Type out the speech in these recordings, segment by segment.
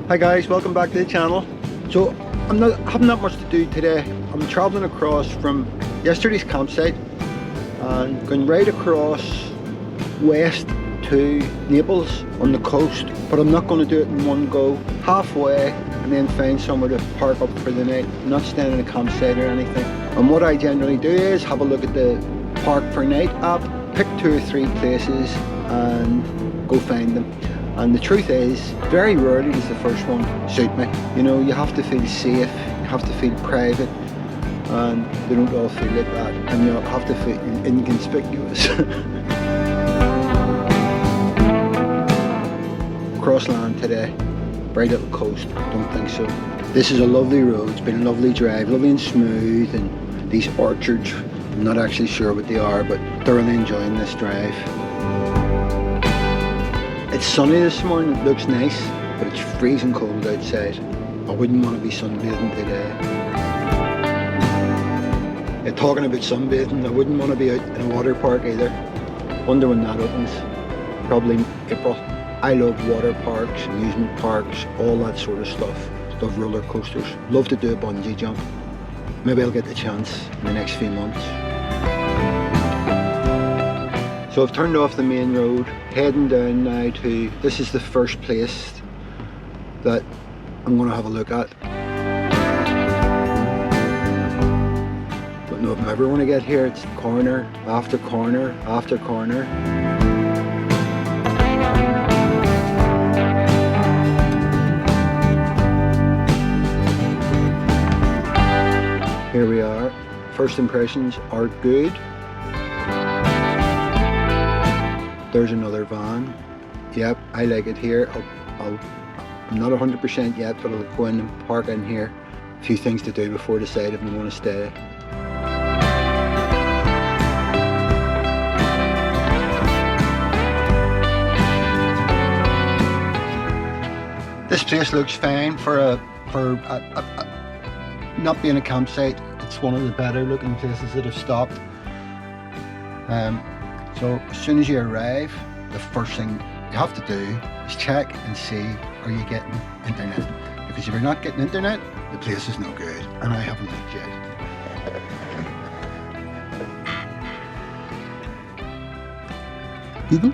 Hi guys, welcome back to the channel. So I haven't that much to do today. I'm travelling across from yesterday's campsite and going right across west to Naples on the coast, but I'm not going to do it in one go. Halfway and then find somewhere to park up for the night. I'm not staying in a campsite or anything. And what I generally do is have a look at the Park for Night app, pick 2 or 3 places and go find them. And the truth is, very rarely does the first one suit me. You know, you have to feel safe, you have to feel private, and they don't all feel like that. And you have to feel inconspicuous. Cross land today, very little coast, don't think so. This is a lovely road, it's been a lovely drive, lovely and smooth, and these orchards, I'm not actually sure what they are, but thoroughly enjoying this drive. It's sunny this morning, it looks nice, but it's freezing cold outside. I wouldn't want to be sunbathing today. Yeah, talking about sunbathing, I wouldn't want to be out in a water park either. Wonder when that opens, probably April. I love water parks, amusement parks, all that sort of stuff. Love roller coasters, love to do a bungee jump. Maybe I'll get the chance in the next few months. So I've turned off the main road, heading down now to, this is the first place that I'm going to have a look at. Don't know if I'm ever going to get here, it's corner after corner after corner. Here we are, first impressions are good. There's another van. Yep, I like it here. I'm not 100% yet, but I'll go in and park in here. A few things to do before I decide if I want to stay. This place looks fine for not being a campsite. It's one of the better looking places that have stopped. So as soon as you arrive, the first thing you have to do is check and see, are you getting internet? Because if you're not getting internet, the place is no good, and I haven't looked yet. Google?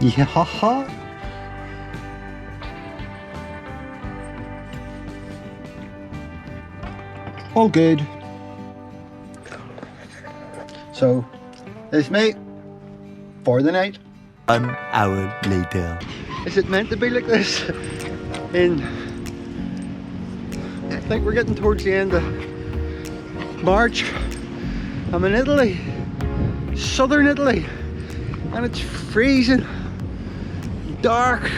Yeah, haha. All good. So, it's me for the night. 1 hour later. Is it meant to be like this? I think we're getting towards the end of March. I'm in Italy, southern Italy, and it's freezing, dark.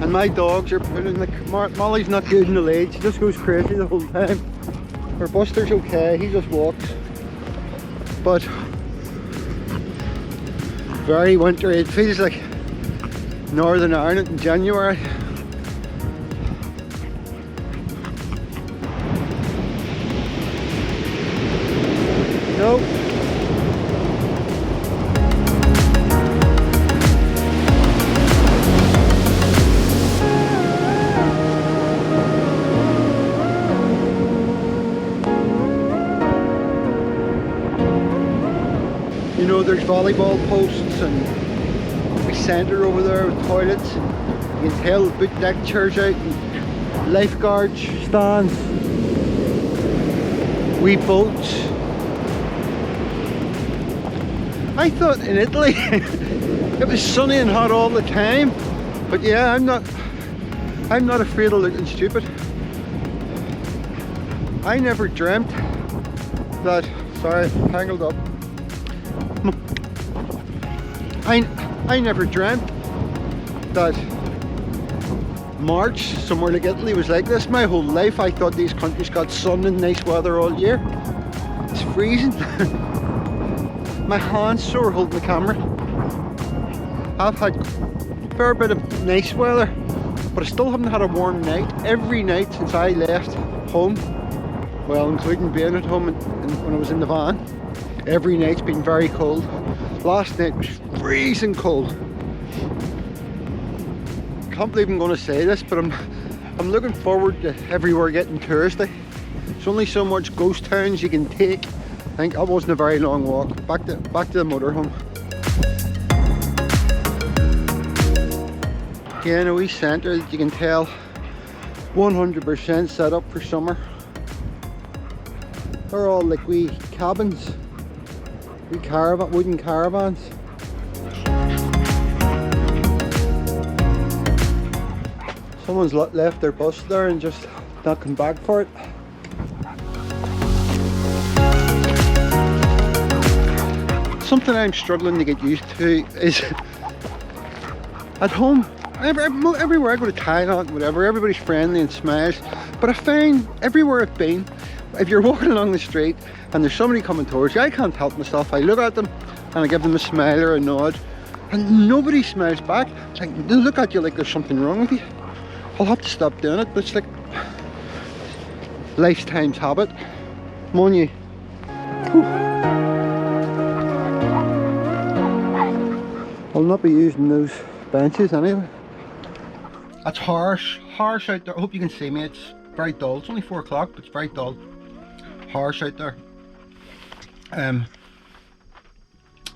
And my dogs are pulling Molly's not good in the lead, she just goes crazy the whole time. Our Buster's okay, he just walks. But very wintry, it feels like Northern Ireland in January. Nope. You know, there's volleyball posts and a centre over there with toilets. You can tell boot deck chairs out and lifeguards stands, wee boats. I thought in Italy it was sunny and hot all the time, but yeah, I'm not afraid of looking stupid. I never dreamt that, sorry, tangled up. I never dreamt that March somewhere like Italy was like this. My whole life I thought these countries got sun and nice weather all year. It's freezing. My hand's sore holding the camera. I've had a fair bit of nice weather, but I still haven't had a warm night. Every night since I left home, well, including being at home and when I was in the van, every night's been very cold. Last night was freezing cold. Can't believe I'm going to say this, but I'm looking forward to everywhere getting touristy. There's only so much ghost towns you can take. I think that wasn't a very long walk. Back to the motorhome. Yeah, in a wee centre that you can tell 100% set up for summer. They're all like wee cabins, wee wooden caravans. Someone's left their bus there and just not come back for it. Something I'm struggling to get used to is at home. Everywhere I go to Thailand, whatever, everybody's friendly and smiles. But I find everywhere I've been, if you're walking along the street and there's somebody coming towards you, I can't help myself. I look at them and I give them a smile or a nod, and nobody smiles back. It's like, they look at you like there's something wrong with you. I'll have to stop doing it, but it's like lifetime's habit. Come on, you. Whew. I'll not be using those benches anyway. It's harsh out there. I hope you can see me. It's very dull. It's only 4 o'clock, but it's very dull. Harsh out there.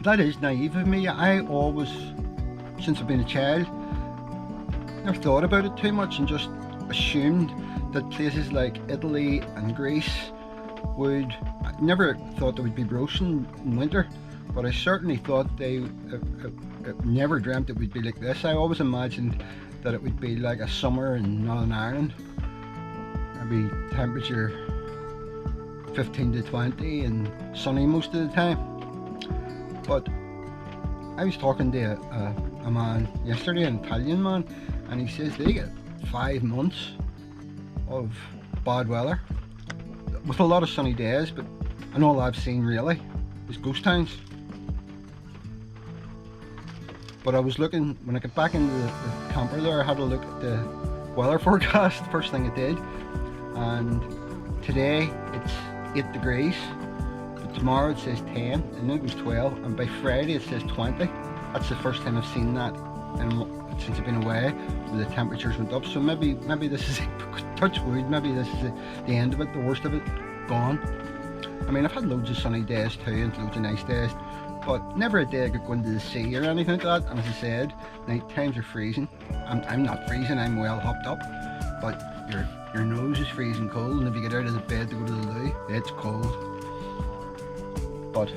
That is naive of me. I always, since I've been a child, never thought about it too much and just assumed that places like Italy and Greece would, I never thought they would be roasting in winter, but I certainly thought they never dreamt it would be like this. I always imagined that it would be like a summer in Northern Ireland, maybe temperature 15 to 20 and sunny most of the time. But I was talking to a man yesterday, an Italian man, and he says they get 5 months of bad weather with a lot of sunny days, but and all I've seen really is ghost towns. But I was looking, when I got back into the camper there, I had a look at the weather forecast, first thing I did, and today it's 8 degrees, but tomorrow it says 10, and then it was 12, and by Friday it says 20. That's the first time I've seen that since I've been away, where the temperatures went up. So maybe this is, touch wood, maybe this is the end of it, the worst of it, gone. I mean, I've had loads of sunny days too, and loads of nice days, but never a day I could go into the sea or anything like that. And as I said, night times are freezing. I'm not freezing, I'm well hopped up, but your nose is freezing cold, and if you get out of the bed to go to the loo, it's cold. But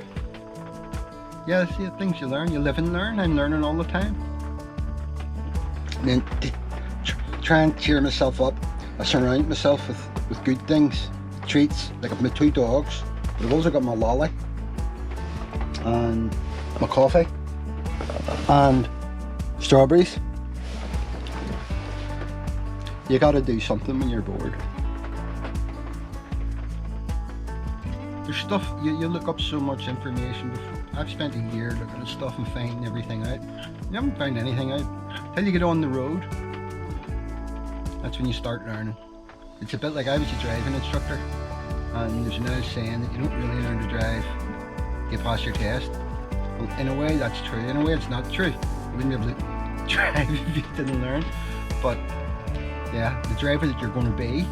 yeah, see, things you learn, you live and learn. I'm learning all the time. And then to try and cheer myself up, I surround myself with good things, treats. Like I've my 2 dogs, but I've also got my lolly and my coffee and strawberries. You gotta do something when you're bored. There's stuff, you look up so much information before. I've spent a year looking at stuff and finding everything out. You haven't found anything out till you get on the road. That's when you start learning. It's a bit like I was a driving instructor, and there's an old saying that you don't really learn to drive, you pass your test. Well, in a way that's true, in a way it's not true. You wouldn't be able to drive if you didn't learn. But yeah, the driver that you're going to be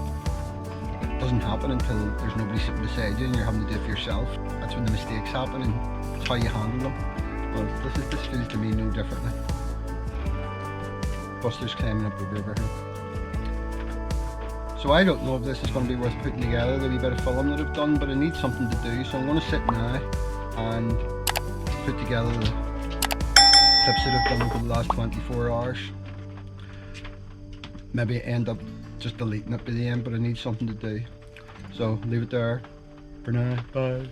doesn't happen until there's nobody sitting beside you and you're having to do it for yourself. That's when the mistakes happen, and it's how you handle them. But this feels to me no differently. Buster's climbing up the river here. So I don't know if this is going to be worth putting together, the wee bit of film that I've done, but I need something to do, so I'm going to sit now and put together the clips that I've done for the last 24 hours. Maybe end up just deleting it by the end, but I need something to do. So leave it there for now. Bye.